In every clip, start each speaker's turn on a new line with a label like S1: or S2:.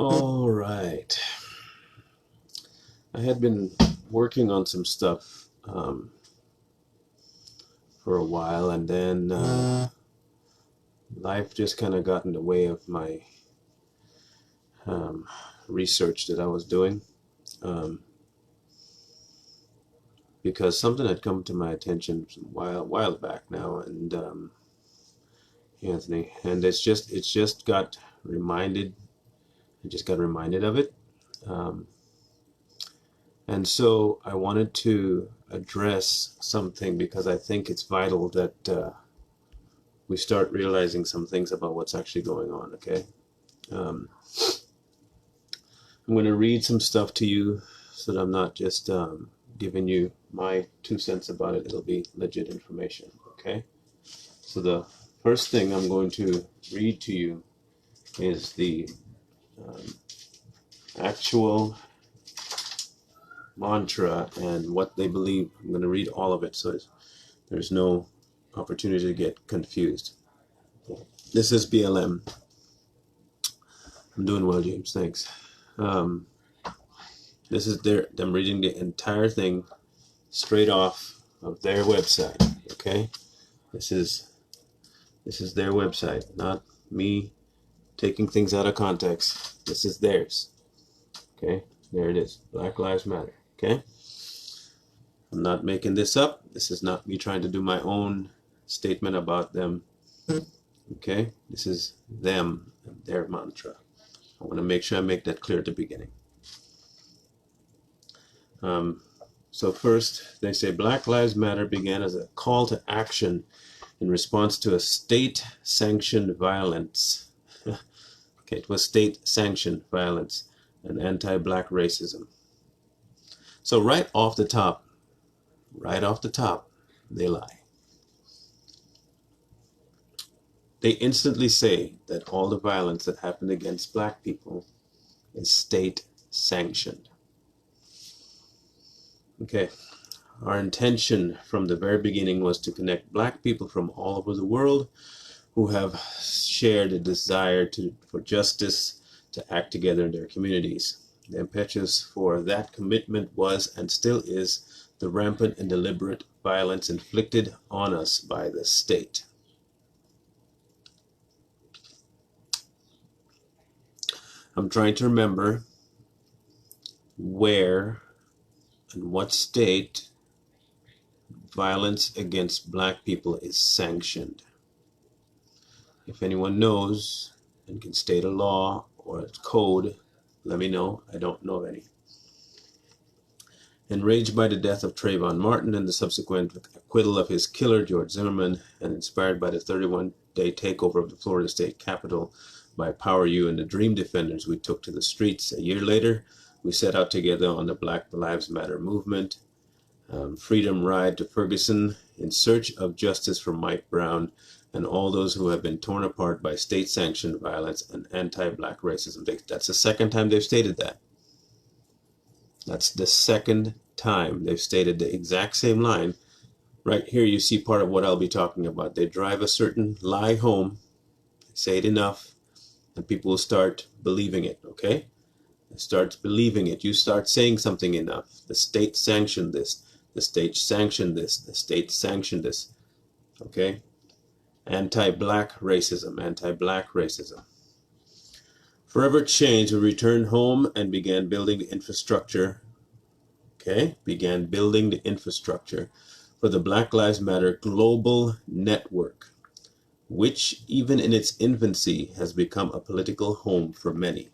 S1: All right. I had been working on some stuff for a while, and then life just kind of got in the way of my um, research that I was doing um, because something had come to my attention a while back now, and Anthony, and it's just got reminded. I just got reminded of it. Um, And so I wanted to address something because I think it's vital that we start realizing some things about what's actually going on, okay? Um, I'm going to read some stuff to you so that I'm not just giving you my 2 cents about it. It'll be legit information, okay? So the first thing I'm going to read to you is the um, actual mantra and what they believe. I'm going to read all of it so there's no opportunity to get confused. This is BLM. I'm doing well, James. Thanks. Um, this is I'm reading the entire thing straight off of their website. Okay, this is their website, not me taking things out of context. This is theirs. Okay, there it is. Black Lives Matter. Okay, I'm not making this up. This is not me trying to do my own statement about them. Okay, this is them and their mantra. I want to make sure I make that clear at the beginning. So first, they say Black Lives Matter began as a call to action in response to a state-sanctioned violence. Okay, it was state-sanctioned violence and anti-black racism. So right off the top, they lie. They instantly say that all the violence that happened against black people is state-sanctioned. Okay, our intention from the very beginning was to connect black people from all over the world who have shared a desire for justice to act together in their communities. The impetus for that commitment was and still is the rampant and deliberate violence inflicted on us by the state. I'm trying to remember where and what state violence against black people is sanctioned. If anyone knows and can state a law or a code, let me know. I don't know of any. Enraged by the death of Trayvon Martin and the subsequent acquittal of his killer, George Zimmerman, and inspired by the 31-day takeover of the Florida State Capitol by Power U and the Dream Defenders, we took to the streets. A year later, we set out together on the Black Lives Matter movement, Freedom Ride to Ferguson, in search of justice for Mike Brown and all those who have been torn apart by state-sanctioned violence and anti-black racism. That's the second time they've stated that. That's the second time they've stated the exact same line. Right here you see part of what I'll be talking about. They drive a certain lie home, say it enough, and people will start believing it, okay? They start believing it. You start saying something enough. The state sanctioned this. The state sanctioned this. The state sanctioned this. Okay? Anti-black racism. Anti-black racism. Forever changed, we returned home and began building the infrastructure. Okay? Began building the infrastructure for the Black Lives Matter global network, which even in its infancy has become a political home for many.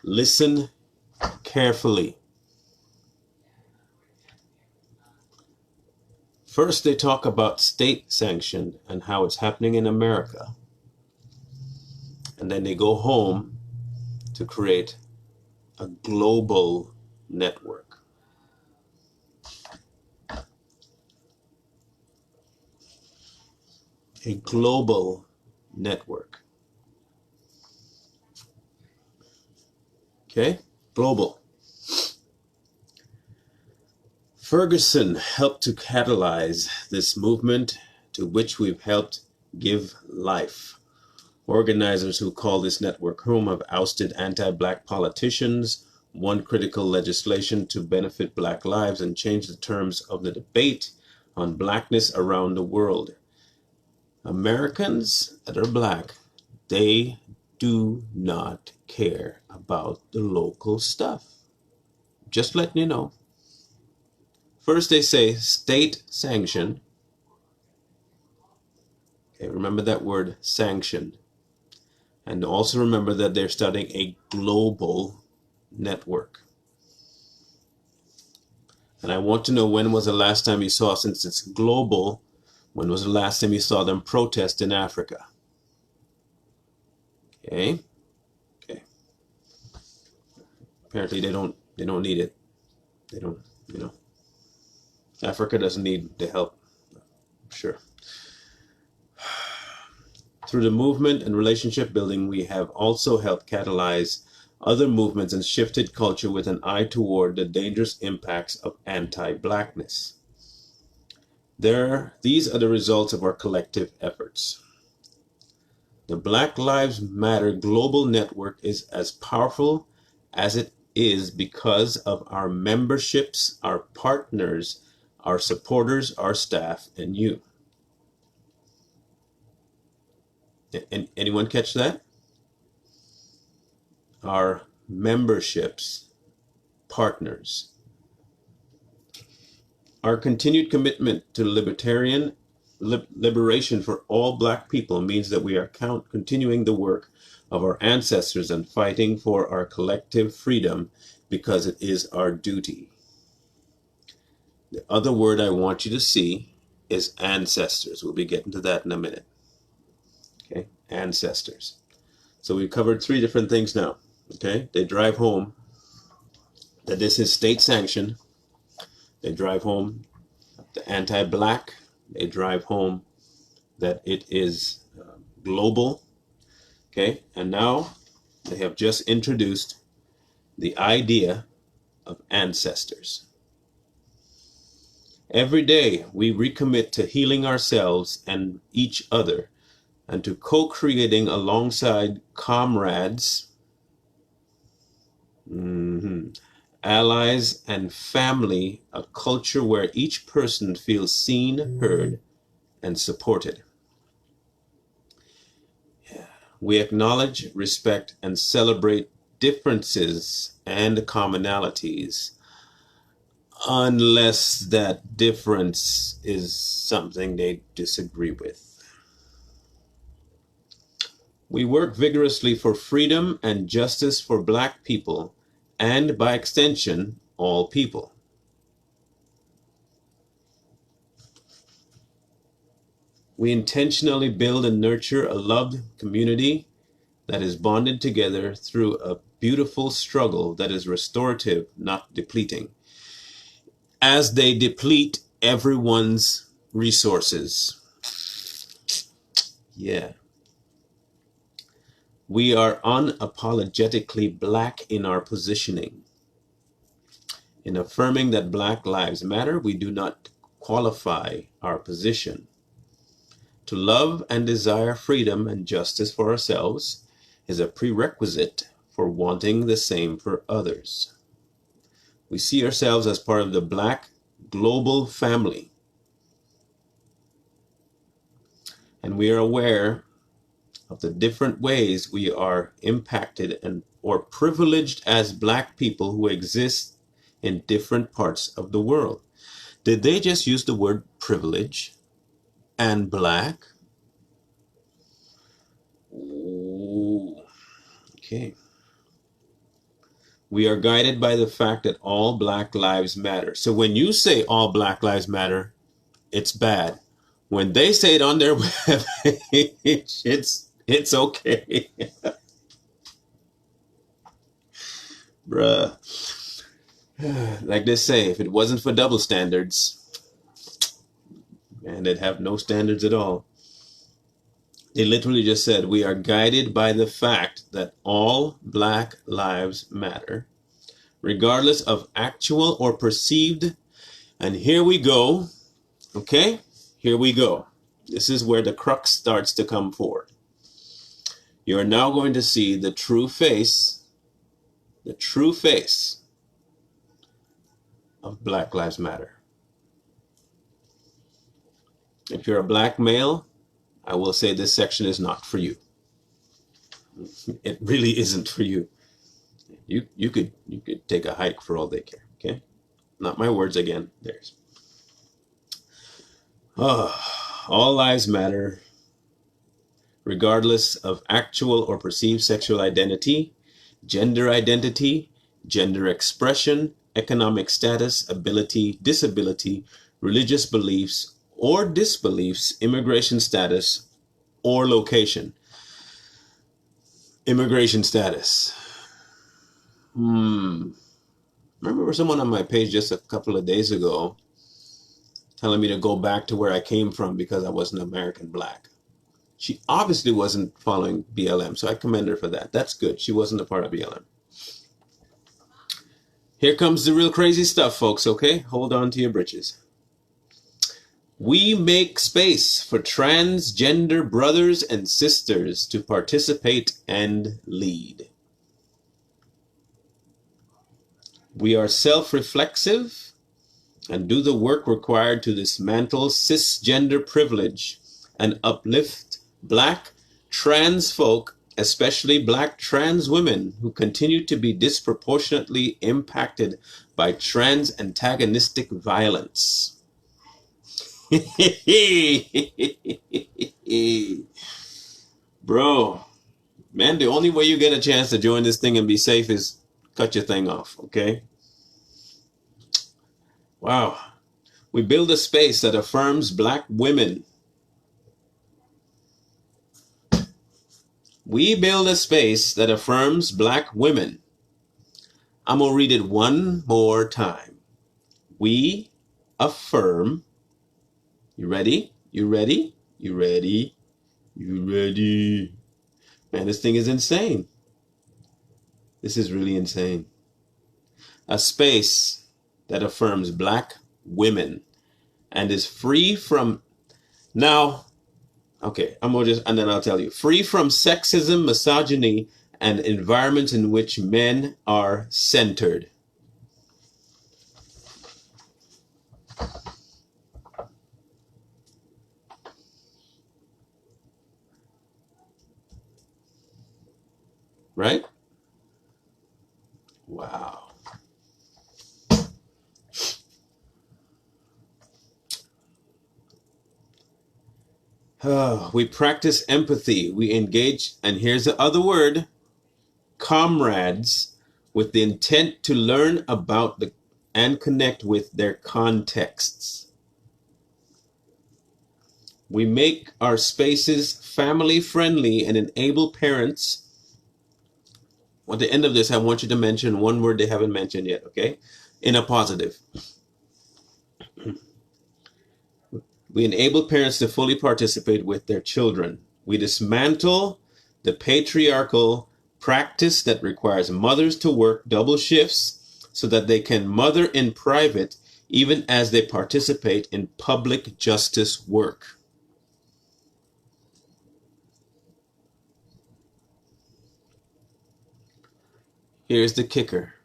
S1: Listen carefully. First, they talk about state-sanctioned and how it's happening in America. And then they go home to create a global network. A global network. Okay? Global. Ferguson helped to catalyze this movement to which we've helped give life. Organizers who call this network home have ousted anti-black politicians, won critical legislation to benefit black lives, and changed the terms of the debate on blackness around the world. Americans that are black, they do not care about the local stuff. Just letting you know. First they say state sanction. Okay, remember that word, sanction. And also remember that they're starting a global network. And I want to know, when was the last time you saw, since it's global, when was the last time you saw them protest in Africa? Okay. Okay. Apparently they don't need it. They don't, Africa doesn't need the help. Sure. Through the movement and relationship building, we have also helped catalyze other movements and shifted culture with an eye toward the dangerous impacts of anti-blackness. These are the results of our collective efforts. The Black Lives Matter global network is as powerful as it is because of our memberships, our partners, our supporters, our staff, and you. Anyone catch that? Our memberships, partners. Our continued commitment to liberation for all black people means that we are continuing the work of our ancestors and fighting for our collective freedom because it is our duty. The other word I want you to see is ancestors. We'll be getting to that in a minute. Okay, ancestors. So we've covered 3 different things now. Okay, they drive home that this is state sanctioned. They drive home the anti-black. They drive home that it is global. Okay, and now they have just introduced the idea of ancestors. Every day we recommit to healing ourselves and each other and to co-creating alongside comrades, allies, and family, a culture where each person feels seen, heard, and supported. We acknowledge, respect, and celebrate differences and commonalities, unless that difference is something they disagree with. We work vigorously for freedom and justice for black people, and by extension, all people. We intentionally build and nurture a loved community that is bonded together through a beautiful struggle that is restorative, not depleting, as they deplete everyone's resources. Yeah. We are unapologetically black in our positioning. In affirming that Black Lives Matter, we do not qualify our position. To love and desire freedom and justice for ourselves is a prerequisite for wanting the same for others. We see ourselves as part of the Black global family, and we are aware of the different ways we are impacted or privileged as Black people who exist in different parts of the world. Did they just use the word privilege and black? Ooh. Okay. We are guided by the fact that all Black lives matter. So when you say all Black lives matter, it's bad. When they say it on their webpage, it's okay. Bruh. Like they say, if it wasn't for double standards, man, they'd have no standards at all. They literally just said, we are guided by the fact that all Black lives matter, regardless of actual or perceived. And here we go. Okay, here we go. This is where the crux starts to come forward. You are now going to see the true face of Black Lives Matter. If you're a black male, I will say this section is not for you. It really isn't for you. You could take a hike for all they care, okay? Not my words again, theirs. Oh, all lives matter, regardless of actual or perceived sexual identity, gender expression, economic status, ability, disability, religious beliefs or disbeliefs, immigration status, or location. Immigration status. Remember someone on my page just a couple of days ago telling me to go back to where I came from because I wasn't American black. She obviously wasn't following BLM, so I commend her for that. That's good. She wasn't a part of BLM. Here comes the real crazy stuff, folks, okay? Hold on to your britches. We make space for transgender brothers and sisters to participate and lead. We are self-reflexive and do the work required to dismantle cisgender privilege and uplift black trans folk, especially black trans women who continue to be disproportionately impacted by trans antagonistic violence. Bro, man, the only way you get a chance to join this thing and be safe is cut your thing off, okay? Wow. We build a space that affirms black women. We build a space that affirms black women. I'm going to read it one more time. We affirm. You ready? You ready? You ready? You ready? Man, this thing is insane. This is really insane. A space that affirms black women and is free from, now, okay, I'm gonna just, and then I'll tell you, free from sexism, misogyny, and environments in which men are centered. Right? Wow. We practice empathy. We engage, and here's the other word, comrades, with the intent to learn about and connect with their contexts. We make our spaces family friendly and enable parents. At the end of this, I want you to mention one word they haven't mentioned yet, okay? In a positive. We enable parents to fully participate with their children. We dismantle the patriarchal practice that requires mothers to work double shifts so that they can mother in private even as they participate in public justice work. Here's the kicker.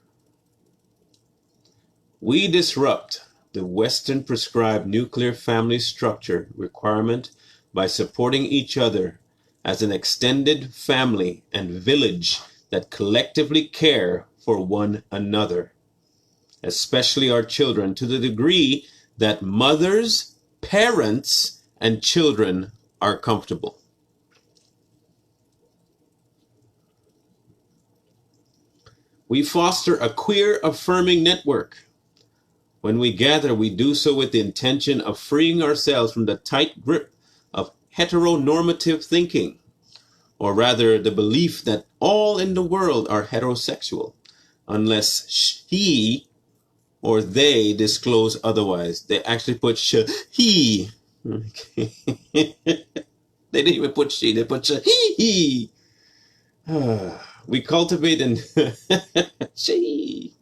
S1: We disrupt the Western prescribed nuclear family structure requirement by supporting each other as an extended family and village that collectively care for one another, especially our children, to the degree that mothers, parents, and children are comfortable. We foster a queer affirming network. When we gather, we do so with the intention of freeing ourselves from the tight grip of heteronormative thinking, or rather the belief that all in the world are heterosexual, unless he or they disclose otherwise. They actually put he. Okay. They didn't even put she, they put he. We cultivate and she.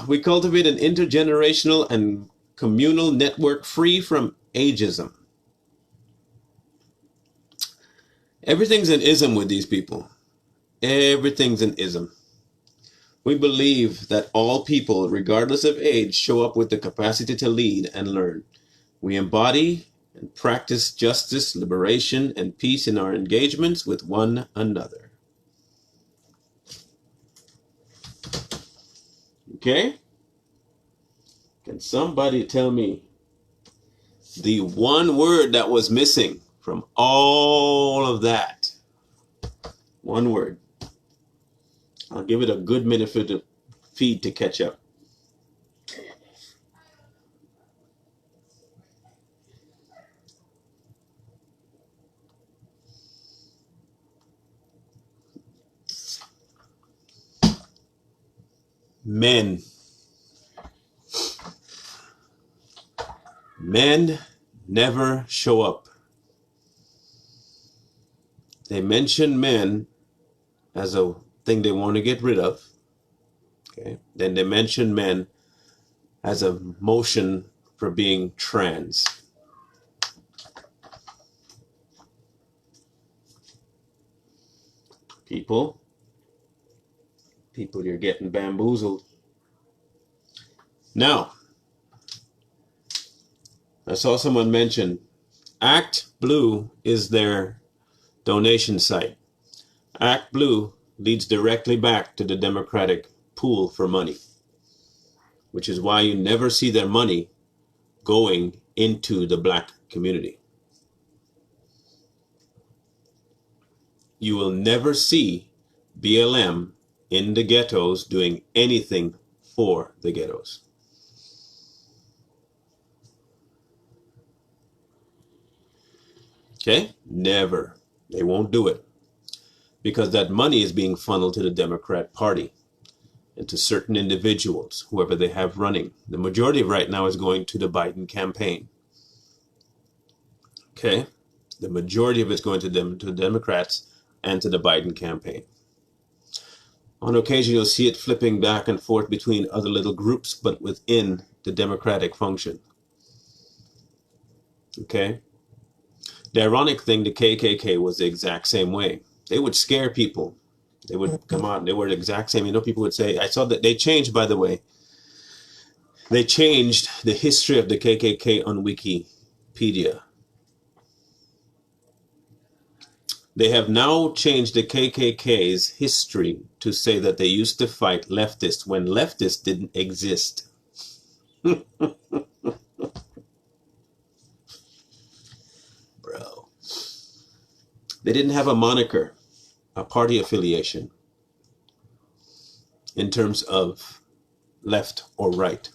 S1: We cultivate an intergenerational and communal network free from ageism. Everything's an ism with these people. Everything's an ism. We believe that all people, regardless of age, show up with the capacity to lead and learn. We embody and practice justice, liberation, and peace in our engagements with one another. Okay? Can somebody tell me the one word that was missing from all of that? One word. I'll give it a good minute for the feed to catch up. Men. Men never show up. They mention men as a thing they want to get rid of. Okay. Then they mention men as a motion for being trans. People, you're getting bamboozled. Now, I saw someone mention Act Blue is their donation site. Act Blue leads directly back to the Democratic pool for money, which is why you never see their money going into the black community. You will never see BLM in the ghettos doing anything for the ghettos. Okay? Never. They won't do it. Because that money is being funneled to the Democrat Party and to certain individuals, whoever they have running. The majority right now is going to the Biden campaign. Okay? The majority of it's going to the Democrats and to the Biden campaign. On occasion, you'll see it flipping back and forth between other little groups, but within the Democratic function. Okay? The ironic thing, the KKK was the exact same way. They would scare people. They would come out and they were the exact same. You know, people would say, I saw that they changed, by the way. They changed the history of the KKK on Wikipedia. They have now changed the KKK's history to say that they used to fight leftists when leftists didn't exist. Bro. They didn't have a moniker, a party affiliation in terms of left or right.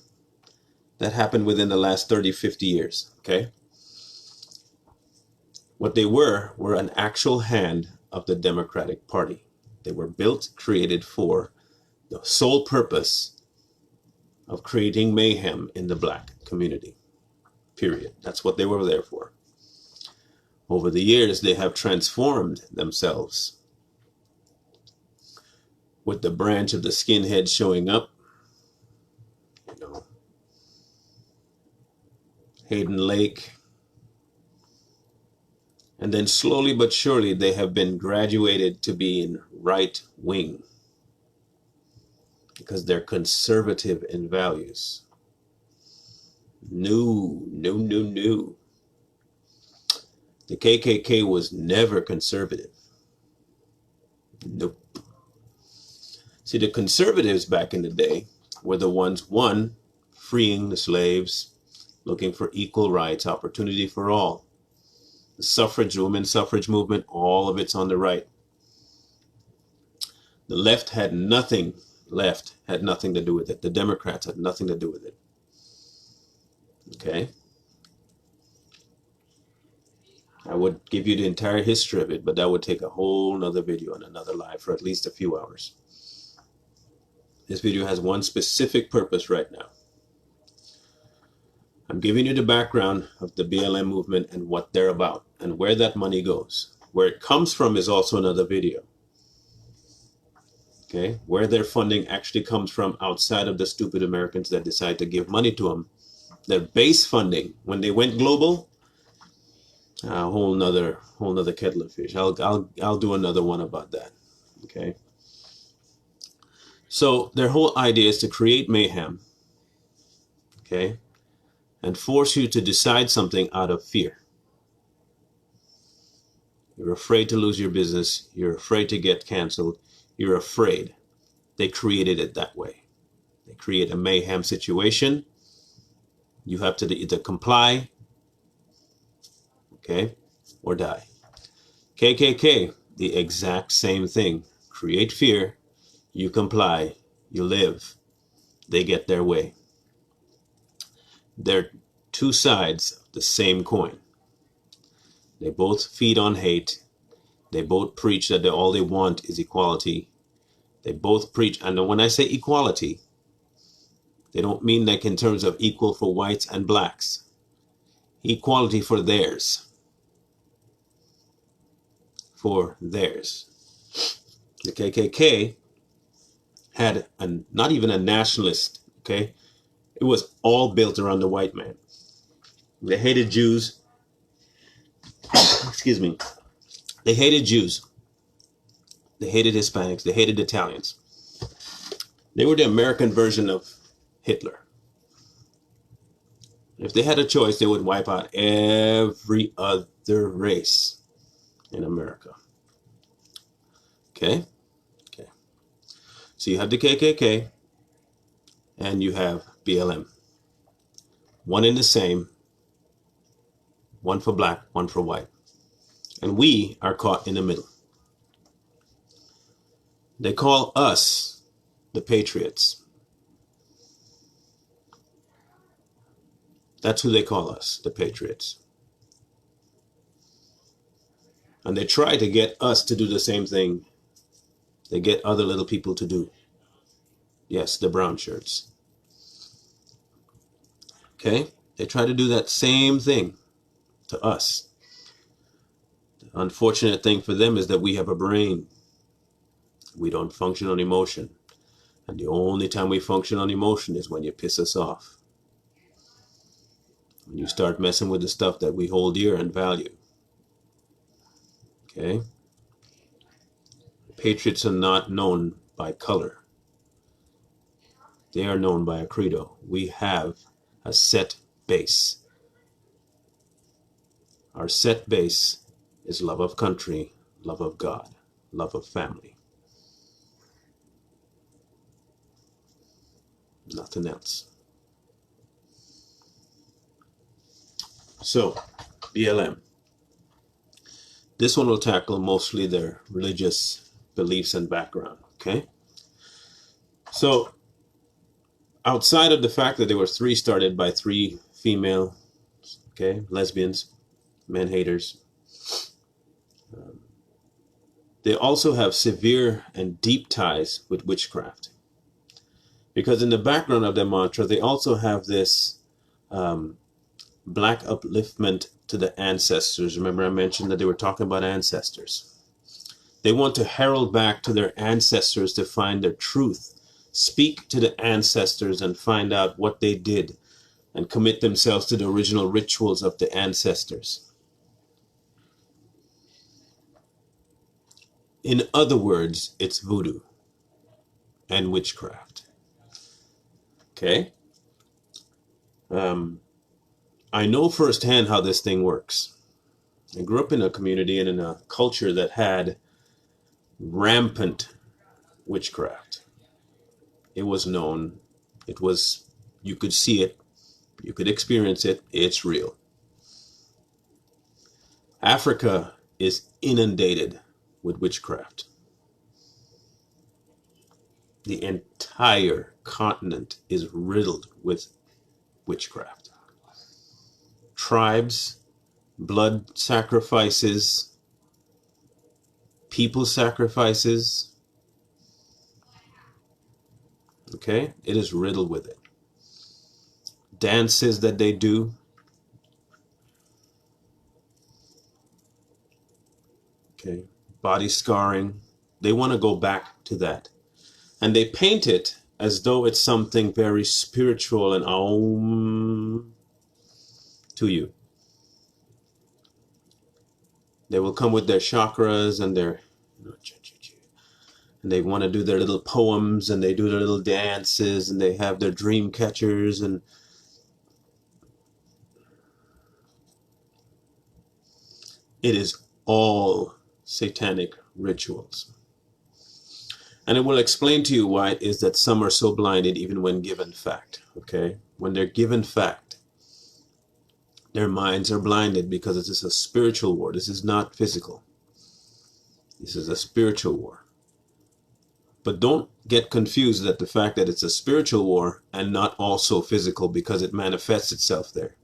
S1: That happened within the last 30, 50 years, okay? What they were an actual hand of the Democratic Party. They were built, created for the sole purpose of creating mayhem in the black community, period. That's what they were there for. Over the years, they have transformed themselves with the branch of the skinhead showing up, you know, Hayden Lake, and then slowly but surely they have been graduated to being right wing because they're conservative in values. No. The KKK was never conservative. Nope. See, the conservatives back in the day were the ones, one, freeing the slaves, looking for equal rights, opportunity for all. The suffrage, women's suffrage movement, all of it's on the right. The left had nothing to do with it. The Democrats had nothing to do with it. Okay? I would give you the entire history of it, but that would take a whole nother video and another live for at least a few hours. This video has one specific purpose right now. I'm giving you the background of the BLM movement and what they're about and where that money goes. Where it comes from is also another video. Okay? Where their funding actually comes from outside of the stupid Americans that decide to give money to them. Their base funding, when they went global, A whole nother kettle of fish. I'll do another one about that. Okay. So their whole idea is to create mayhem, okay, and force you to decide something out of fear. You're afraid to lose your business. You're afraid to get canceled. You're afraid. They created it that way. They create a mayhem situation. You have to either comply, okay, or die. KKK, the exact same thing. Create fear. You comply. You live. They get their way. They're two sides of the same coin. They both feed on hate. They both preach that all they want is equality. They both preach, and when I say equality, they don't mean like in terms of equal for whites and blacks. Equality for theirs. For theirs. The KKK had not even a nationalist, okay? It was all built around the white man. They hated Jews. Excuse me. They hated Jews. They hated Hispanics. They hated Italians. They were the American version of Hitler. If they had a choice, they would wipe out every other race in America. Okay? Okay. So you have the KKK and you have BLM. One in the same. One for black, one for white. And we are caught in the middle. They call us the patriots. That's who they call us, the patriots. And they try to get us to do the same thing they get other little people to do. Yes, the brown shirts. Okay? They try to do that same thing to us. The unfortunate thing for them is that we have a brain. We don't function on emotion. And the only time we function on emotion is when you piss us off. When you start messing with the stuff that we hold dear and value. Okay? Patriots are not known by color. They are known by a credo. We have a set base. Our set base is love of country, love of God, love of family. Nothing else. So, BLM. This one will tackle mostly their religious beliefs and background, okay? So, outside of the fact that there were three started by three female, okay, lesbians, men haters, they also have severe and deep ties with witchcraft. Because in the background of their mantra, they also have this black upliftment to the ancestors. Remember I mentioned that they were talking about ancestors. They want to herald back to their ancestors to find their truth. Speak to the ancestors and find out what they did and commit themselves to the original rituals of the ancestors. In other words, it's voodoo and witchcraft. Okay? I know firsthand how this thing works. I grew up in a community and in a culture that had rampant witchcraft. It was known. It was, you could see it. You could experience it. It's real. Africa is inundated with witchcraft. The entire continent is riddled with witchcraft. Tribes, blood sacrifices, people sacrifices. Okay? It is riddled with it. Dances that they do. Okay? Body scarring. They want to go back to that. And they paint it as though it's something very spiritual and to you. They will come with their chakras and their, and they want to do their little poems and they do their little dances and they have their dream catchers, and it is all satanic rituals. And it will explain to you why it is that some are so blinded even when given fact, okay? When they're given fact, their minds are blinded because this is a spiritual war. This is not physical. This is a spiritual war. But don't get confused that the fact that it's a spiritual war and not also physical, because it manifests itself there.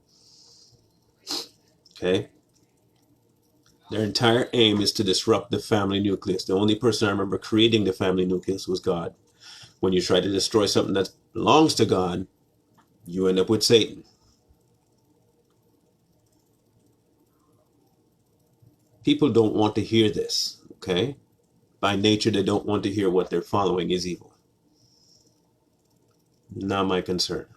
S1: Okay? Their entire aim is to disrupt the family nucleus. The only person I remember creating the family nucleus was God. When you try to destroy something that belongs to God, you end up with Satan. People don't want to hear this, okay? By nature, they don't want to hear what they're following is evil. Not my concern.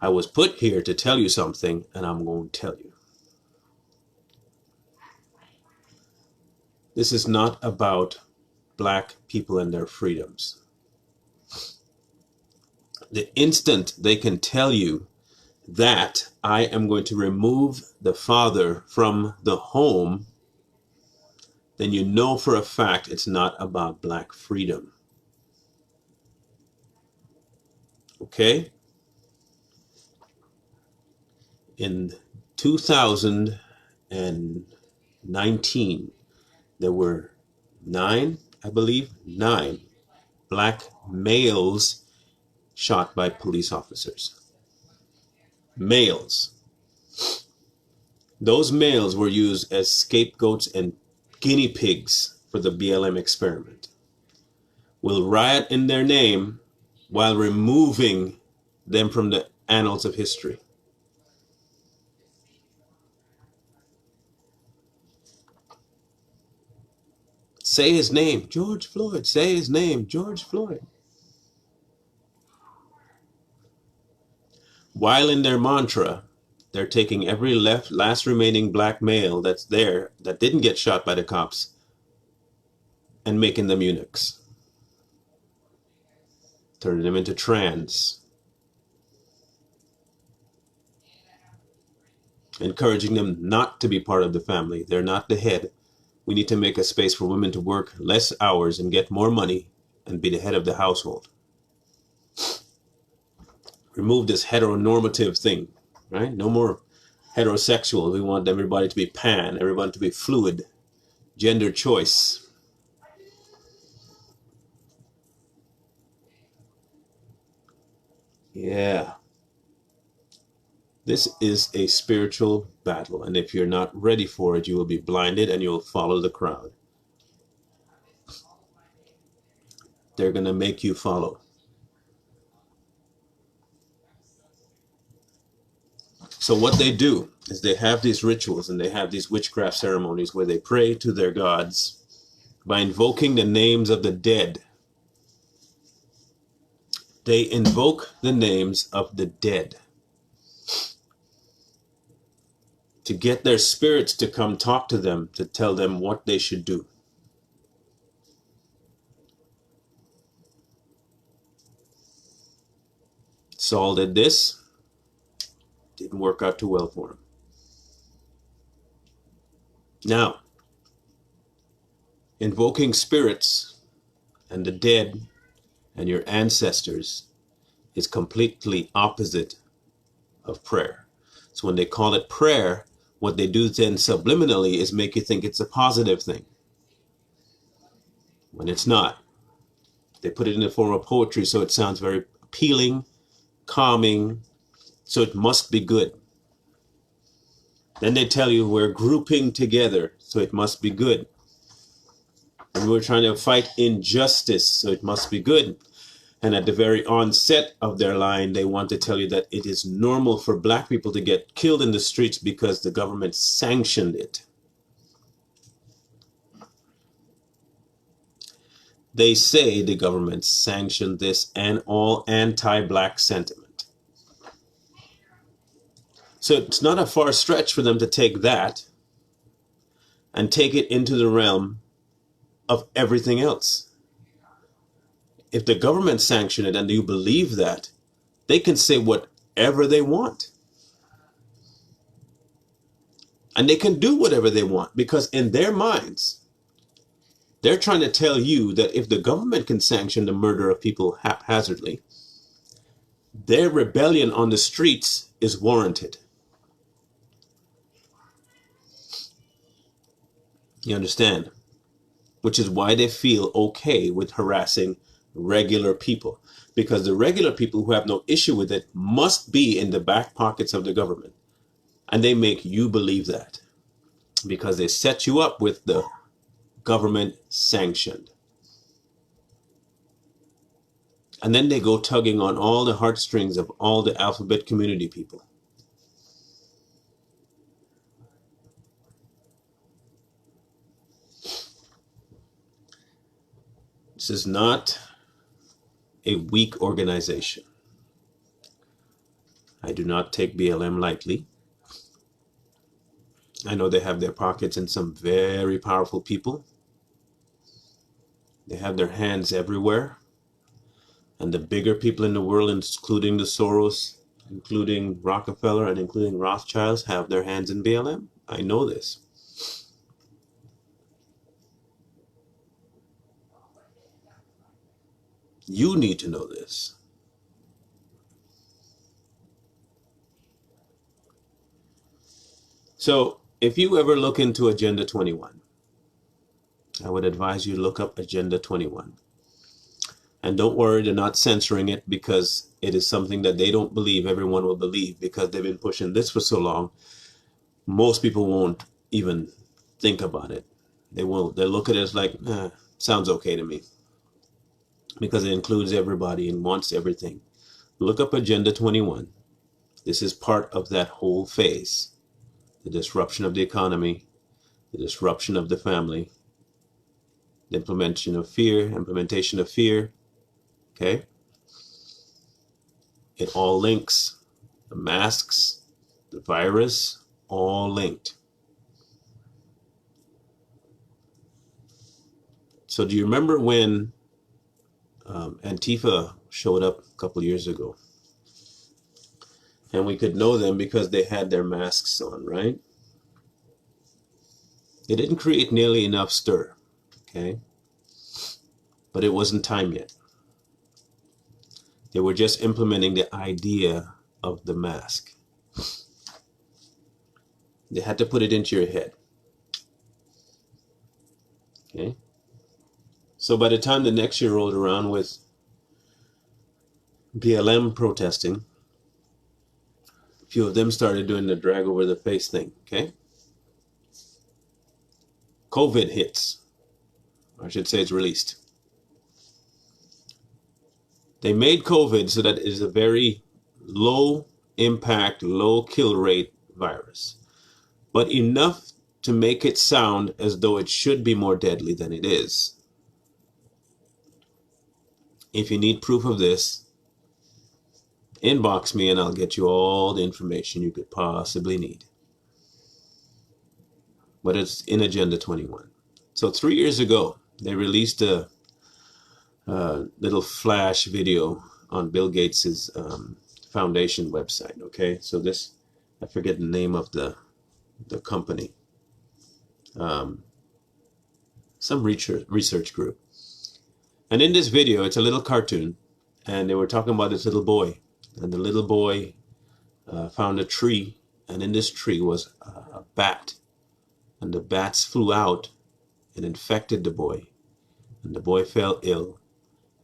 S1: I was put here to tell you something, and I'm going to tell you. This is not about black people and their freedoms. The instant they can tell you that I am going to remove the father from the home, then you know for a fact it's not about black freedom. Okay? In 2019, there were 9 black males shot by police officers. Males. Those males were used as scapegoats and guinea pigs for the BLM experiment. Will riot in their name while removing them from the annals of history. Say his name, George Floyd. Say his name, George Floyd. While in their mantra, they're taking every last remaining black male that's there that didn't get shot by the cops and making them eunuchs. Turning them into trans. Encouraging them not to be part of the family. They're not the head. We need to make a space for women to work less hours and get more money and be the head of the household. Remove this heteronormative thing, right? No more heterosexual. We want everybody to be pan, everybody to be fluid, gender choice. Yeah. This is a spiritual battle, and if you're not ready for it, you will be blinded and you'll follow the crowd. They're going to make you follow. So what they do is they have these rituals and they have these witchcraft ceremonies where they pray to their gods by invoking the names of the dead. They invoke the names of the dead to get their spirits to come talk to them, to tell them what they should do. Saul did this. Didn't work out too well for him. Now, invoking spirits and the dead and your ancestors is completely opposite of prayer. So when they call it prayer, what they do then subliminally is make you think it's a positive thing, when it's not. They put it in the form of poetry so it sounds very appealing, calming, so it must be good. Then they tell you we're grouping together, so it must be good. And we're trying to fight injustice, so it must be good. And at the very onset of their line, they want to tell you that it is normal for black people to get killed in the streets because the government sanctioned it. They say the government sanctioned this and all anti-black sentiment. So it's not a far stretch for them to take that and take it into the realm of everything else. If the government sanctioned it and you believe that, they can say whatever they want. And they can do whatever they want, because in their minds, they're trying to tell you that if the government can sanction the murder of people haphazardly, their rebellion on the streets is warranted. You understand? Which is why they feel okay with harassing regular people. Because the regular people who have no issue with it must be in the back pockets of the government. And they make you believe that. Because they set you up with the government sanctioned. And then they go tugging on all the heartstrings of all the alphabet community people. This is not a weak organization. I do not take BLM lightly. I know they have their pockets in some very powerful people. They have their hands everywhere. And the bigger people in the world, including the Soros, including Rockefeller, and including Rothschilds, have their hands in BLM. I know this. You need to know this. So if you ever look into Agenda 21, I would advise you to look up Agenda 21. And don't worry, they're not censoring it, because it is something that they don't believe everyone will believe, because they've been pushing this for so long. Most people won't even think about it. They'll look at it as like, sounds okay to me, because it includes everybody and wants everything. Look up Agenda 21. This is part of that whole phase. The disruption of the economy, the disruption of the family, the implementation of fear, okay? It all links. The masks, the virus, all linked. So do you remember when Antifa showed up a couple years ago? And we could know them because they had their masks on, right? They didn't create nearly enough stir, okay? But it wasn't time yet. They were just implementing the idea of the mask. They had to put it into your head. Okay? So by the time the next year rolled around with BLM protesting, a few of them started doing the drag over the face thing, okay? COVID hits. Or I should say it's released. They made COVID so that it is a very low impact, low kill rate virus, but enough to make it sound as though it should be more deadly than it is. If you need proof of this, inbox me and I'll get you all the information you could possibly need. But it's in Agenda 21. So 3 years ago, they released a little flash video on Bill Gates's foundation website. Okay, so this, I forget the name of the company, some research group. And in this video, it's a little cartoon, and they were talking about this little boy, and the little boy found a tree, and in this tree was a bat, and the bats flew out and infected the boy, and the boy fell ill.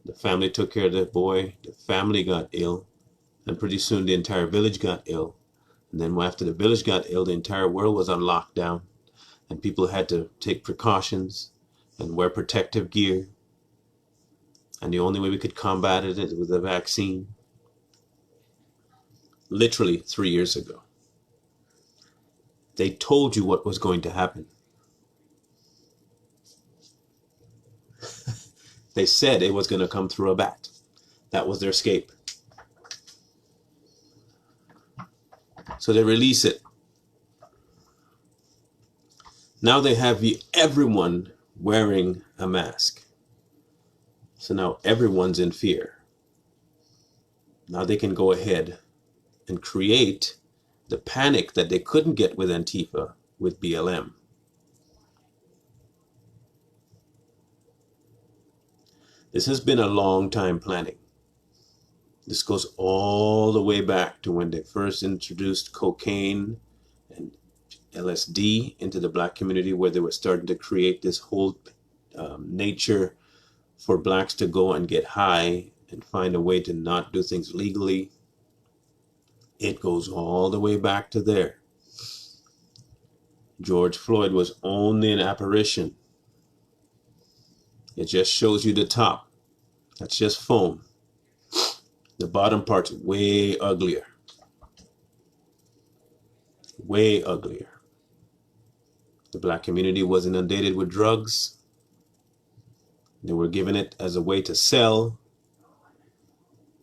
S1: The family took care of the boy, the family got ill, and pretty soon the entire village got ill. And then after the village got ill, the entire world was on lockdown, and people had to take precautions and wear protective gear. And the only way we could combat it was a vaccine. Literally 3 years ago. They told you what was going to happen. They said it was going to come through a bat. That was their escape. So they release it. Now they have everyone wearing a mask. So now everyone's in fear. Now they can go ahead and create the panic that they couldn't get with Antifa, with BLM. This has been a long time planning. This goes all the way back to when they first introduced cocaine and LSD into the black community, where they were starting to create this whole nature for blacks to go and get high and find a way to not do things legally. It goes all the way back to there. George Floyd was only an apparition. It just shows you the top. That's just foam. The bottom part's way uglier. Way uglier. The black community was inundated with drugs. They were given it as a way to sell.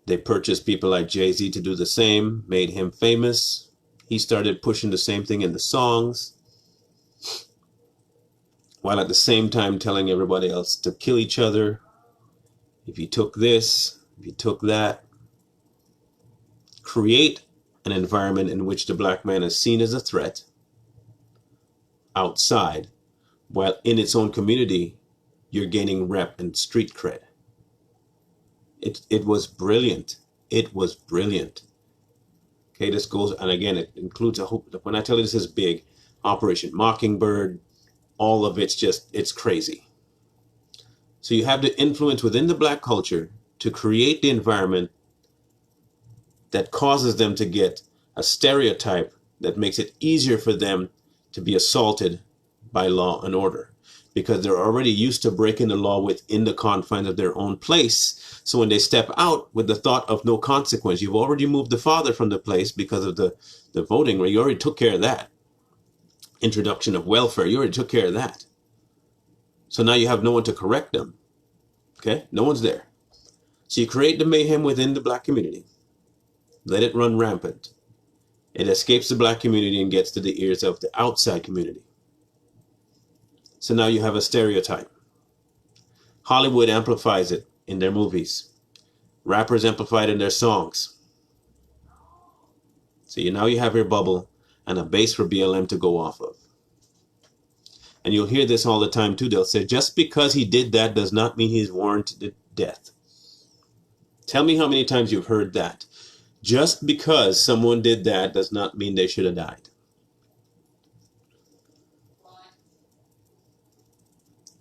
S1: They purchased people like Jay-Z to do the same, made him famous. He started pushing the same thing in the songs, while at the same time telling everybody else to kill each other. If you took this, if you took that. Create an environment in which the black man is seen as a threat outside, while in its own community, you're gaining rep and street cred. It was brilliant. It was brilliant. Okay, this goes, and again, it includes a whole, when I tell you this is big, Operation Mockingbird, all of it's crazy. So you have the influence within the black culture to create the environment that causes them to get a stereotype that makes it easier for them to be assaulted by law and order, because they're already used to breaking the law within the confines of their own place. So when they step out with the thought of no consequence, you've already moved the father from the place because of the voting, where you already took care of that. Introduction of welfare, you already took care of that. So now you have no one to correct them. Okay, no one's there. So you create the mayhem within the black community. Let it run rampant. It escapes the black community and gets to the ears of the outside community. So now you have a stereotype. Hollywood amplifies it in their movies. Rappers amplify it in their songs. So now you have your bubble and a base for BLM to go off of. And you'll hear this all the time too. They'll say, just because he did that does not mean he's warranted death. Tell me how many times you've heard that. Just because someone did that does not mean they should have died.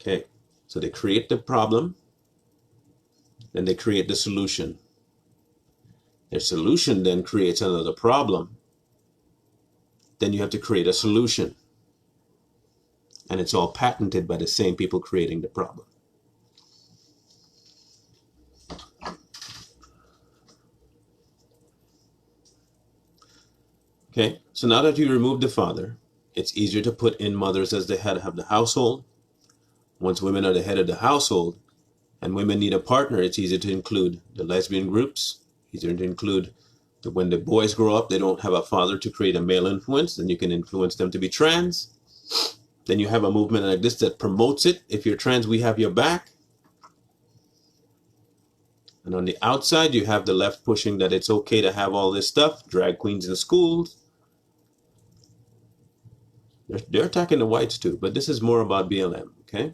S1: Okay, so they create the problem, then they create the solution. Their solution then creates another problem. Then you have to create a solution. And it's all patented by the same people creating the problem. Okay, so now that you remove the father, it's easier to put in mothers as the head of the household. Once women are the head of the household and women need a partner, it's easier to include the lesbian groups, easier to include when the boys grow up, they don't have a father to create a male influence, then you can influence them to be trans. Then you have a movement like this that promotes it. If you're trans, we have your back. And on the outside, you have the left pushing that it's okay to have all this stuff, drag queens in schools. They're attacking the whites too, but this is more about BLM, okay?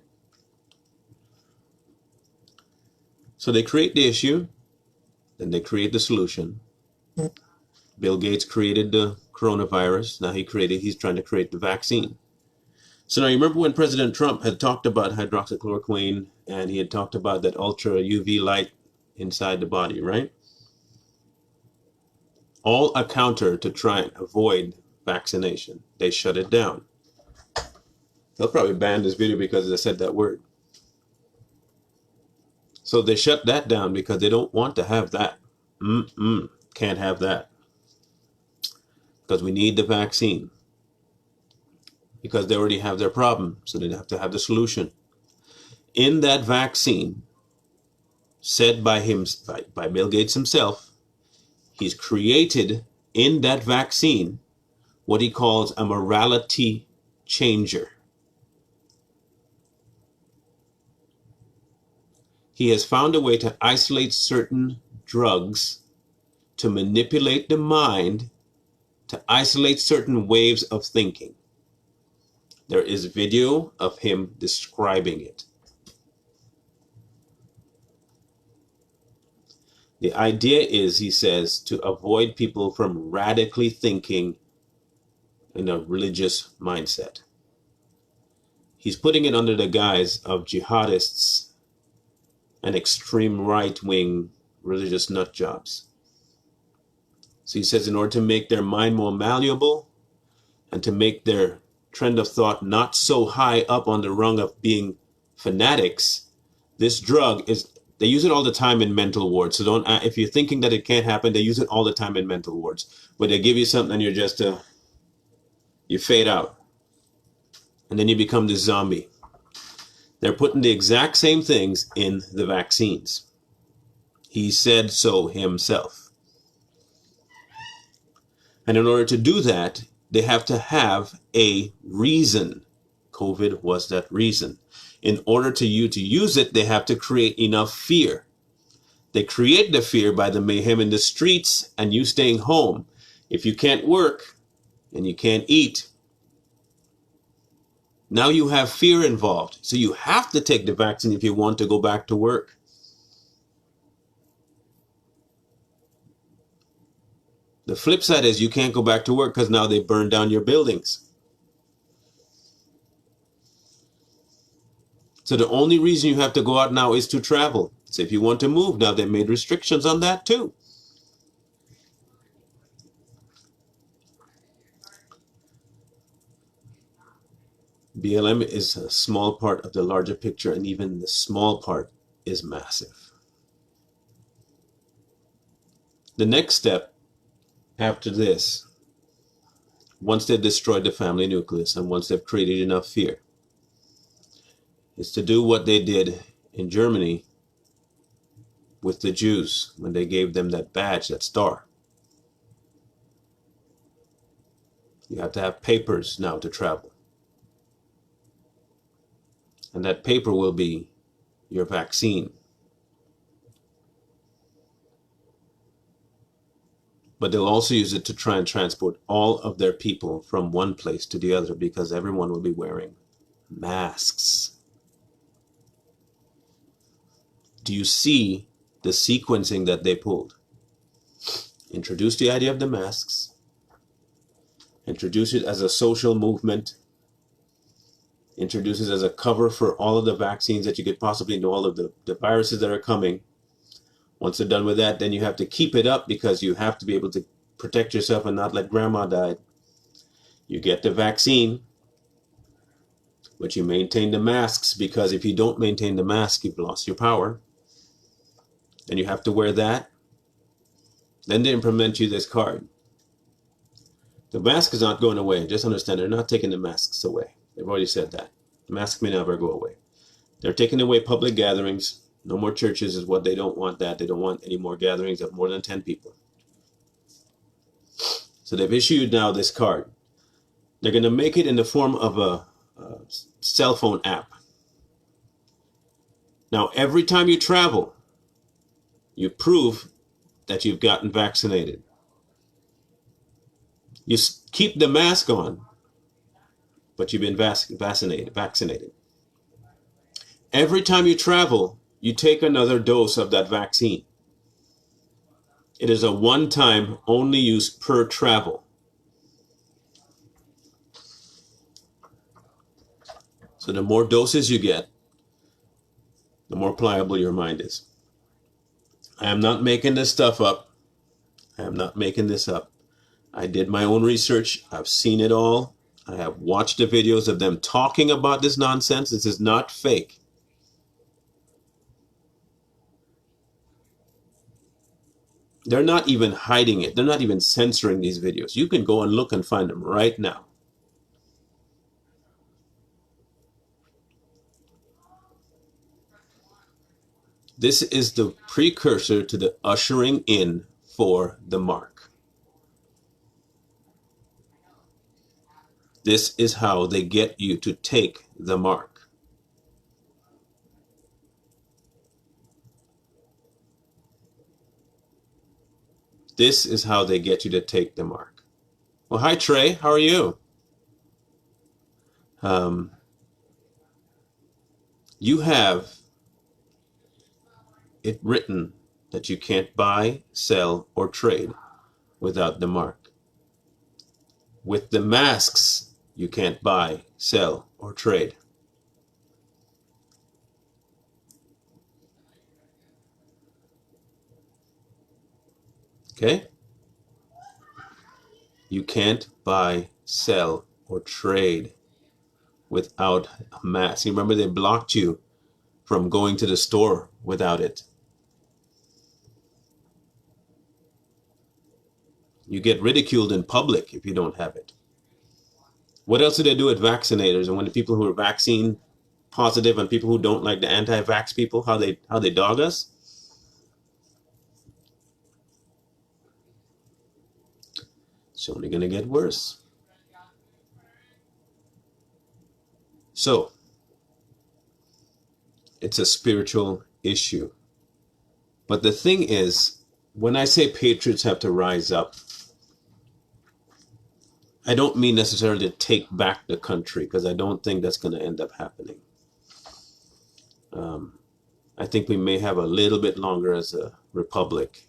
S1: So they create the issue, then they create the solution. Bill Gates created the coronavirus. Now he's trying to create the vaccine. So now you remember when President Trump had talked about hydroxychloroquine, and he had talked about that ultra UV light inside the body, right? All a counter to try and avoid vaccination. They shut it down. They'll probably ban this video because I said that word. So they shut that down because they don't want to have that. Can't have that. Because we need the vaccine. Because they already have their problem, so they have to have the solution. In that vaccine, said by Bill Gates himself, he's created in that vaccine what he calls a morality changer. He has found a way to isolate certain drugs, to manipulate the mind, to isolate certain waves of thinking. There is video of him describing it. The idea is, he says, to avoid people from radically thinking in a religious mindset. He's putting it under the guise of jihadists and extreme right-wing religious nut jobs. So he says in order to make their mind more malleable and to make their trend of thought not so high up on the rung of being fanatics, this drug is, they use it all the time in mental wards. So don't, if you're thinking that it can't happen, they use it all the time in mental wards. Where they give you something and you're just, you fade out. And then you become this zombie. They're putting the exact same things in the vaccines. He said so himself. And in order to do that, they have to have a reason. COVID was that reason. In order to use it, they have to create enough fear. They create the fear by the mayhem in the streets and you staying home. If you can't work and you can't eat, now you have fear involved. So you have to take the vaccine if you want to go back to work. The flip side is you can't go back to work because now they burned down your buildings. So the only reason you have to go out now is to travel. So if you want to move, now they made restrictions on that too. BLM is a small part of the larger picture, and even the small part is massive. The next step after this, once they've destroyed the family nucleus and once they've created enough fear, is to do what they did in Germany with the Jews when they gave them that badge, that star. You have to have papers now to travel. And that paper will be your vaccine. But they'll also use it to try and transport all of their people from one place to the other because everyone will be wearing masks. Do you see the sequencing that they pulled? Introduce the idea of the masks. Introduce it as a social movement. Introduce it as a cover for all of the vaccines that you could possibly know, all of the viruses that are coming. Once they're done with that, then you have to keep it up because you have to be able to protect yourself and not let grandma die. You get the vaccine, but you maintain the masks because if you don't maintain the mask, you've lost your power. And you have to wear that. Then they implement you this card. The mask is not going away. Just understand, they're not taking the masks away. They've already said that. The mask may never go away. They're taking away public gatherings. No more churches is what they don't want that. They don't want any more gatherings of more than 10 people. So they've issued now this card. They're going to make it in the form of a cell phone app. Now, every time you travel, you prove that you've gotten vaccinated. You keep the mask on, but you've been vaccinated. Every time you travel, you take another dose of that vaccine. It is a one-time only use per travel. So the more doses you get, the more pliable your mind is. I am not making this stuff up. I am not making this up. I did my own research. I've seen it all. I have watched the videos of them talking about this nonsense. This is not fake. They're not even hiding it. They're not even censoring these videos. You can go and look and find them right now. This is the precursor to the ushering in for the mark. This is how they get you to take the mark. This is how they get you to take the mark. Well, hi, Trey. How are you? Um, you have it written that you can't buy, sell, or trade without the mark. With the masks, you can't buy, sell, or trade. Okay? You can't buy, sell, or trade without a mask. You remember they blocked you from going to the store without it. You get ridiculed in public if you don't have it. What else do they do with vaccinators? And when the people who are vaccine positive and people who don't, like the anti-vax people, how they dog us? It's only going to get worse. So, it's a spiritual issue. But the thing is, when I say patriots have to rise up, I don't mean necessarily to take back the country, because I don't think that's going to end up happening. I think we may have a little bit longer as a republic,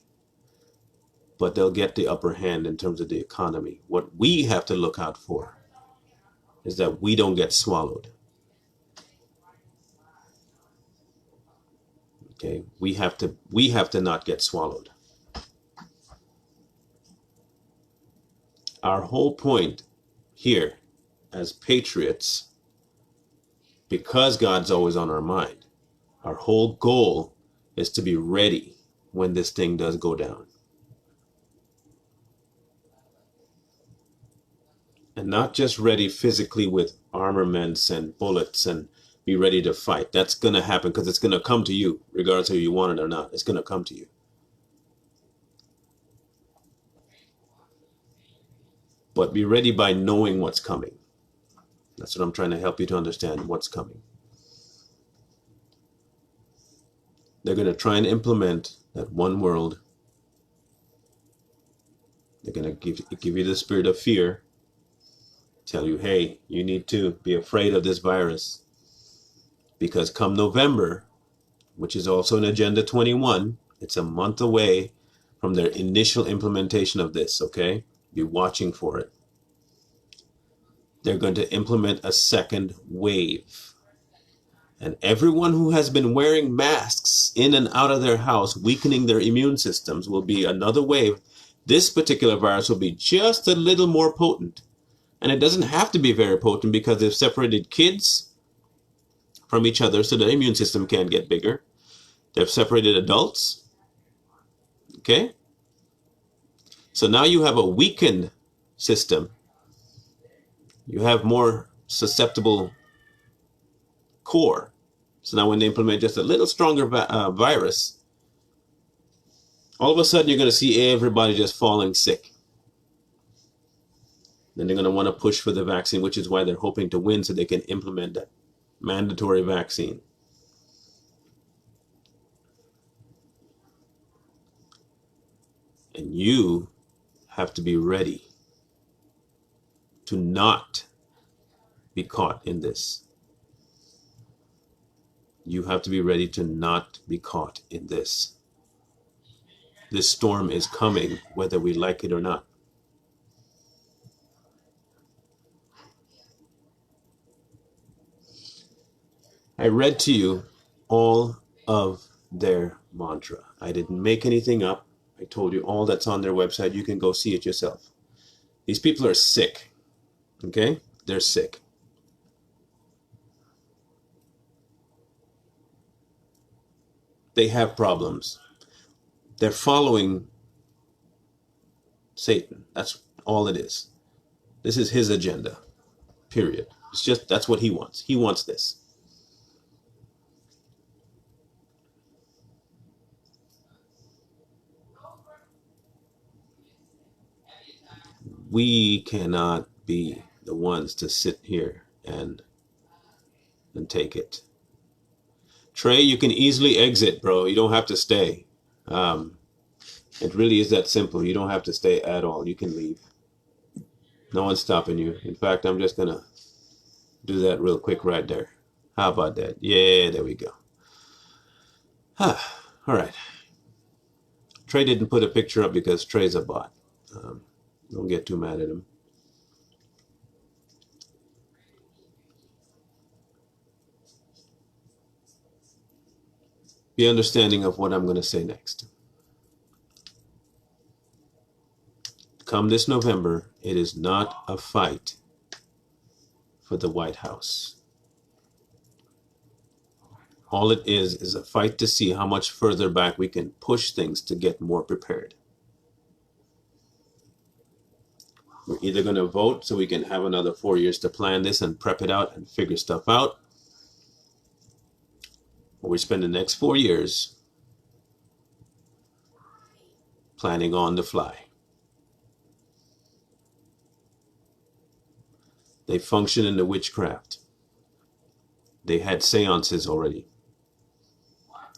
S1: but they'll get the upper hand in terms of the economy. What we have to look out for is that we don't get swallowed. Okay, we have to not get swallowed. Our whole point here as patriots, because God's always on our mind, our whole goal is to be ready when this thing does go down. And not just ready physically with armaments and bullets and be ready to fight. That's going to happen because it's going to come to you, regardless of if you want it or not. It's going to come to you. But be ready by knowing what's coming. That's what I'm trying to help you to understand, what's coming. They're going to try and implement that one world. They're going to give you the spirit of fear. Tell you, hey, you need to be afraid of this virus. Because come November, which is also in Agenda 21, it's a month away from their initial implementation of this, okay? Be watching for it. They're going to implement a second wave. And everyone who has been wearing masks in and out of their house, weakening their immune systems, will be another wave. This particular virus will be just a little more potent. And it doesn't have to be very potent because they've separated kids from each other so the immune system can't get bigger. They've separated adults. Okay? So now you have a weakened system. You have more susceptible core. So now when they implement just a little stronger virus, all of a sudden you're going to see everybody just falling sick. Then they're going to want to push for the vaccine, which is why they're hoping to win so they can implement that mandatory vaccine. And you have to be ready to not be caught in this. You have to be ready to not be caught in this. This storm is coming, whether we like it or not. I read to you all of their mantra. I didn't make anything up. I told you all that's on their website. You can go see it yourself. These people are sick. Okay? They're sick. They have problems. They're following Satan. That's all it is. This is his agenda. Period. It's just, that's what he wants. He wants this. We cannot be the ones to sit here and take it. Trey, you can easily exit, bro. You don't have to stay. It really is that simple. You don't have to stay at all. You can leave. No one's stopping you. In fact, I'm just gonna do that real quick right there. How about that? Yeah, there we go. All right. Trey didn't put a picture up because Trey's a bot. Don't get too mad at him. Be understanding of what I'm going to say next. Come this November, it is not a fight for the White House. All it is a fight to see how much further back we can push things to get more prepared. We're either going to vote so we can have another 4 years to plan this and prep it out and figure stuff out, or we spend the next 4 years planning on the fly. They function in the witchcraft. They had seances already.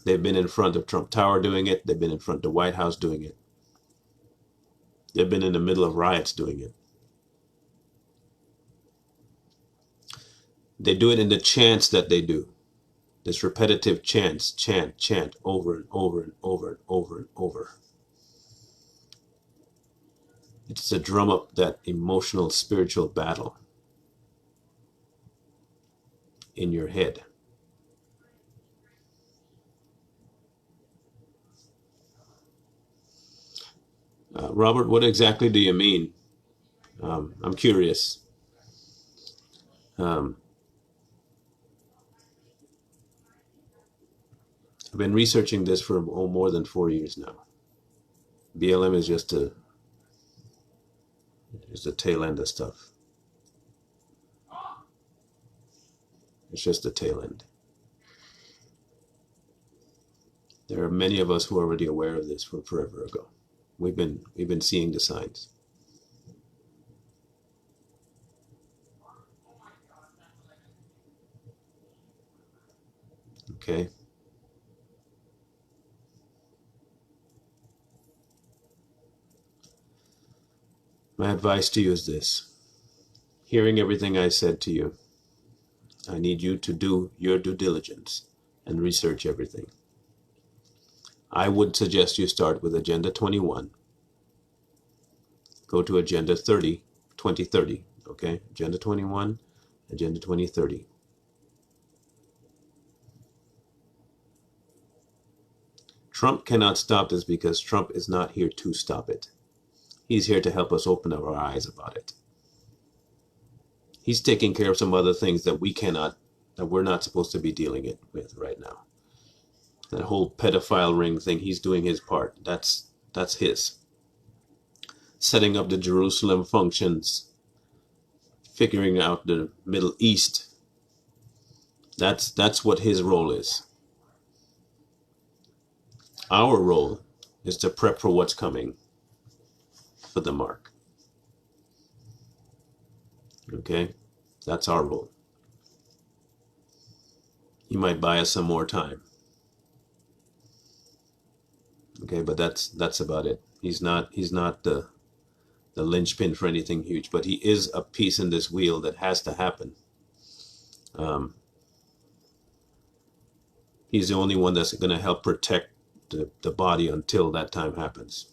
S1: They've been in front of Trump Tower doing it. They've been in front of the White House doing it. They've been in the middle of riots doing it. They do it in the chants that they do. This repetitive chant, over and over and over and over and over. It's to drum up that emotional, spiritual battle in your head. Robert, what exactly do you mean? I'm curious. I've been researching this for more than 4 years now. BLM is just the tail end of stuff. It's just the tail end. There are many of us who are already aware of this from forever ago. We've been seeing the signs. Okay. My advice to you is this. Hearing everything I said to you, I need you to do your due diligence and research everything. I would suggest you start with Agenda 21. Go to Agenda 2030, okay? Agenda 21, Agenda 2030. Trump cannot stop this because Trump is not here to stop it. He's here to help us open our eyes about it. He's taking care of some other things that we're not supposed to be dealing with right now. That whole pedophile ring thing, he's doing his part. That's his. Setting up the Jerusalem functions, figuring out the Middle East. That's what his role is. Our role is to prep for what's coming for the mark. Okay? That's our role. He might buy us some more time. Okay, but that's about it. He's not the linchpin for anything huge, but he is a piece in this wheel that has to happen. He's the only one that's going to help protect the body until that time happens.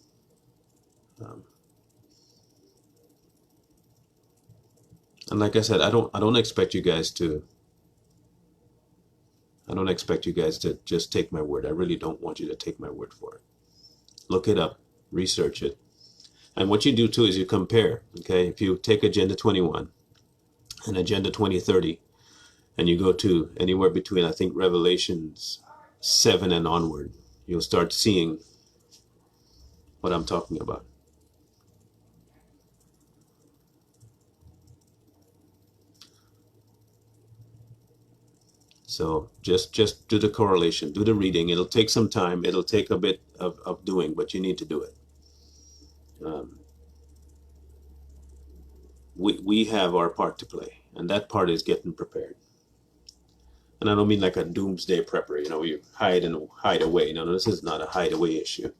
S1: And like I said, I don't expect you guys to just take my word. I really don't want you to take my word for it. Look it up, research it. And what you do too is you compare, okay? If you take Agenda 21 and Agenda 2030 and you go to anywhere between, I think, Revelations 7 and onward, you'll start seeing what I'm talking about. So just do the correlation, do the reading. It'll take some time. It'll take a bit of doing, but you need to do it. we have our part to play, and that part is getting prepared. And I don't mean like a doomsday prepper, you know, you hide and hide away. No, this is not a hide away issue.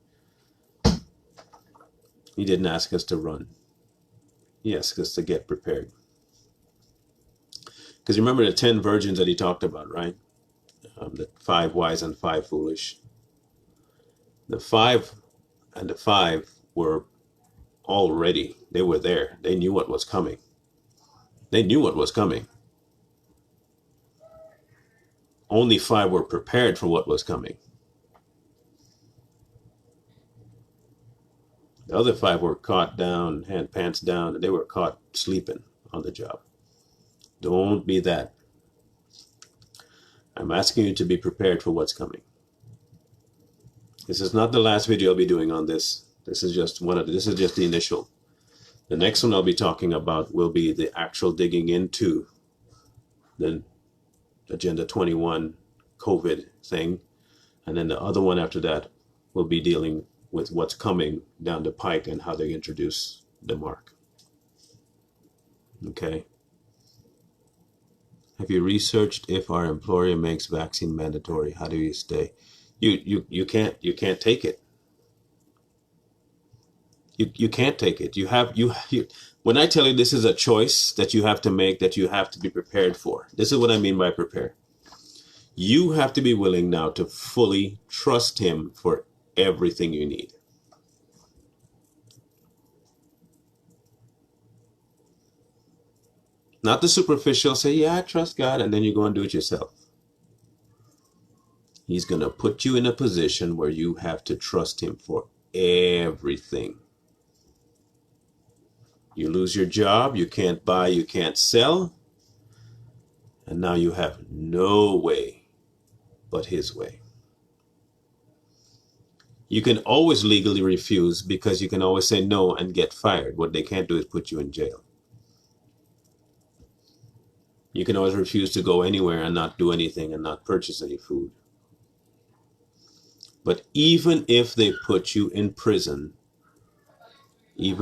S1: He didn't ask us to run. He asked us to get prepared. Because remember the 10 virgins that he talked about, right? The 5 wise and 5 foolish. The 5 and the 5 were already, they were there. They knew what was coming. They knew what was coming. Only 5 were prepared for what was coming. The other 5 were caught down, had pants down, and they were caught sleeping on the job. Don't be that. I'm asking you to be prepared for what's coming. This is not the last video I'll be doing on this. This is just this is just the initial. The next one I'll be talking about will be the actual digging into the Agenda 21 COVID thing. And then the other one after that will be dealing with what's coming down the pike and how they introduce the mark. Okay. Have you researched if our employer makes vaccine mandatory? How do you stay? You can't take it. You can't take it. You when I tell you this is a choice that you have to make, that you have to be prepared for. This is what I mean by prepare. You have to be willing now to fully trust him for everything you need. Not the superficial, say, yeah, I trust God, and then you go and do it yourself. He's going to put you in a position where you have to trust him for everything. You lose your job, you can't buy, you can't sell, and now you have no way but his way. You can always legally refuse because you can always say no and get fired. What they can't do is put you in jail. You can always refuse to go anywhere and not do anything and not purchase any food. But even if they put you in prison, you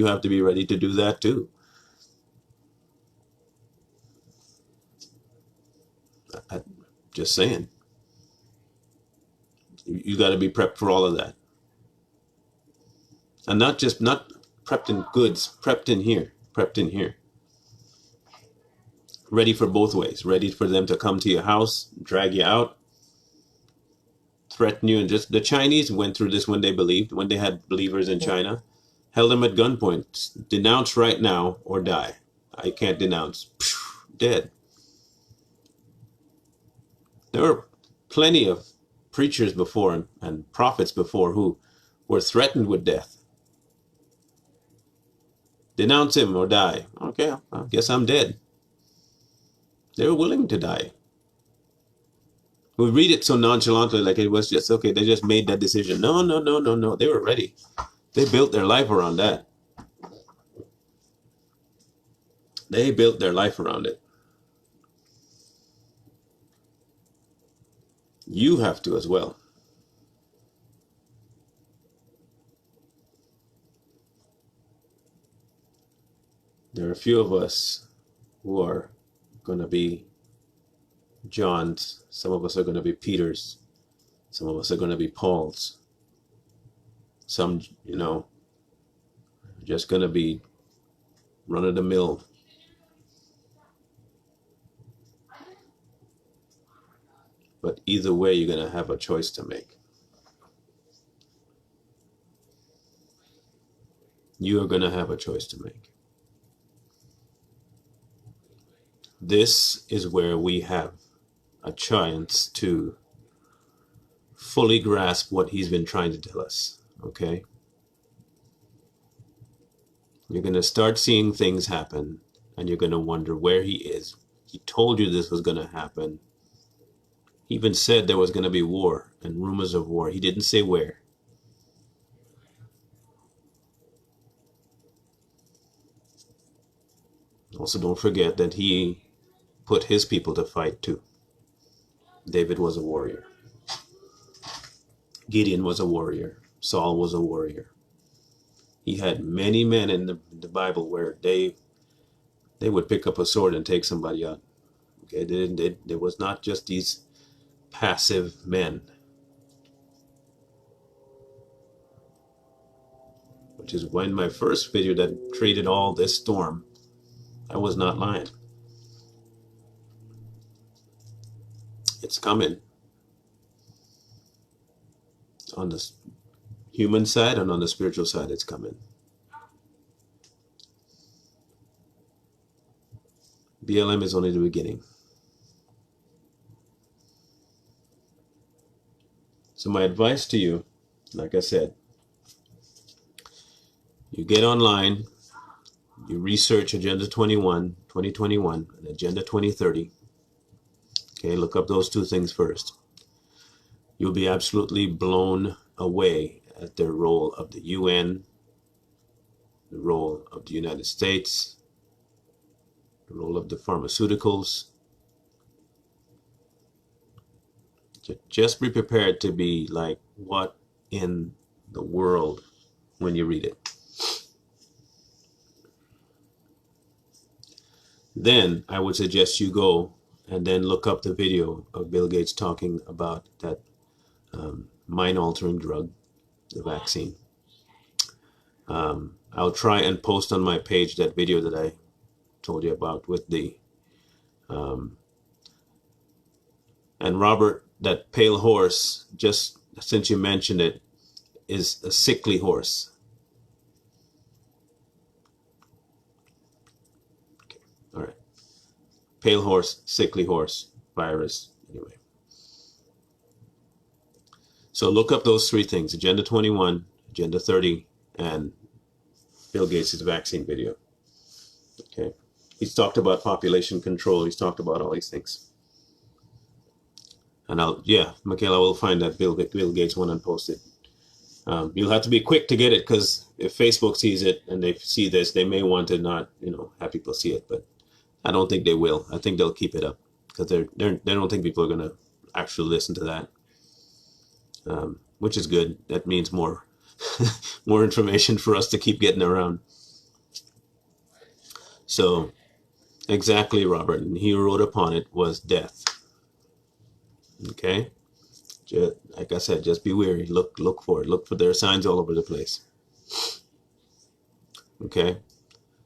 S1: have to be ready to do that too. Just saying. You got to be prepped for all of that. And not prepped in goods, prepped in here. Ready for both ways. Ready for them to come to your house, drag you out, threaten you. And just the Chinese went through this when they had believers in China, held them at gunpoint. Denounce right now or die. I can't denounce. Dead. There were plenty of preachers before and prophets before who were threatened with death. Denounce him or die. Okay, I guess I'm dead. They were willing to die. We read it so nonchalantly, like it was just, okay, they just made that decision. No. They were ready. They built their life around that. They built their life around it. You have to as well. There are a few of us who are going to be Johns. Some of us are going to be Peters. Some of us are going to be Pauls. Some, just going to be run of the mill. But either way, you're going to have a choice to make. You are going to have a choice to make. This is where we have a chance to fully grasp what he's been trying to tell us, okay? You're going to start seeing things happen, and you're going to wonder where he is. He told you this was going to happen. He even said there was going to be war and rumors of war. He didn't say where. Also, don't forget that he put his people to fight too. David was a warrior. Gideon was a warrior. Saul was a warrior. He had many men in the Bible where they would pick up a sword and take somebody out. Okay, there was not just these passive men, which is when my first video that created all this storm, I was not lying. It's coming on the human side and on the spiritual side. It's coming. BLM is only the beginning. So my advice to you, like I said, you get online, you research Agenda 21, 2021, and Agenda 2030. Okay, look up those two things first. You'll be absolutely blown away at the role of the UN, the role of the United States, the role of the pharmaceuticals. Just be prepared to be like, what in the world, when you read it. Then I would suggest you go and then look up the video of Bill Gates talking about that mind-altering drug, the vaccine. I'll try and post on my page that video that I told you about with the and Robert, that pale horse, just since you mentioned it, is a sickly horse. Okay. All right. Pale horse, sickly horse, virus. Anyway. So look up those three things: Agenda 21, Agenda 30, and Bill Gates' vaccine video. Okay. He's talked about population control. He's talked about all these things. And Michaela will find that Bill Gates one and post it. You'll have to be quick to get it, because if Facebook sees it and they see this, they may want to not, have people see it. But I don't think they will. I think they'll keep it up, because they don't think people are going to actually listen to that, which is good. That means more more information for us to keep getting around. So exactly, Robert, and he wrote upon it was death. Okay, like I said, just be wary. Look for it. Look for their signs all over the place. Okay,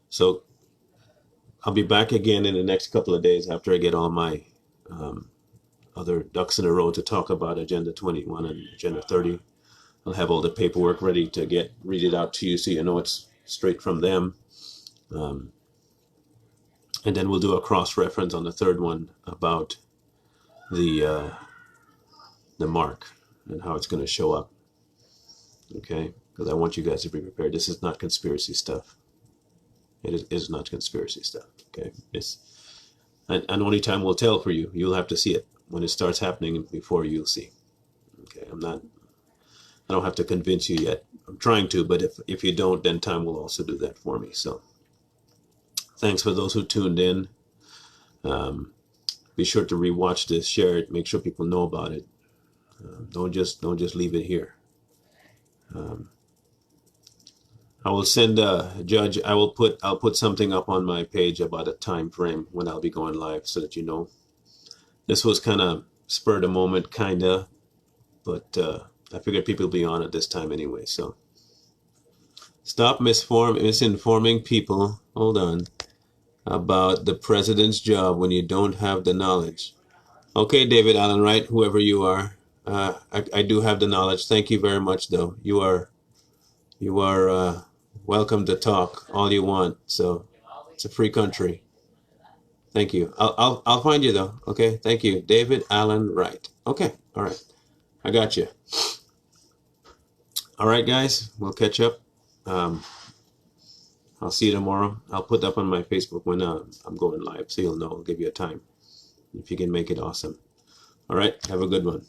S1: so I'll be back again in the next couple of days after I get all my other ducks in a row to talk about Agenda 21 and Agenda 30. I'll have all the paperwork ready to read it out to you, so you know it's straight from them. And then we'll do a cross-reference on the third one about the mark and how it's going to show up. Okay, because I want you guys to be prepared. This is not conspiracy stuff. It is not conspiracy stuff. Okay, and only time will tell for you. You'll have to see it when it starts happening. Before you'll see. Okay, I don't have to convince you yet. I'm trying to, but if you don't, then time will also do that for me. So thanks for those who tuned in. Be sure to rewatch this, share it, make sure people know about it. Don't just leave it here. I will send Judge. I'll put something up on my page about a time frame when I'll be going live, so that you know. This was kind of spur of the moment, kinda, but I figured people will be on at this time anyway. So stop misinforming people. Hold on. About the president's job when you don't have the knowledge. Okay, David Allen Wright, whoever you are, I do have the knowledge. Thank you very much, though. You are welcome to talk all you want. So it's a free country. Thank you. I'll find you though. Okay. Thank you, David Allen Wright. Okay. All right. I got you. All right, guys. We'll catch up. I'll see you tomorrow. I'll put up on my Facebook when I'm going live, so you'll know. I'll give you a time. If you can make it, awesome. All right. Have a good one.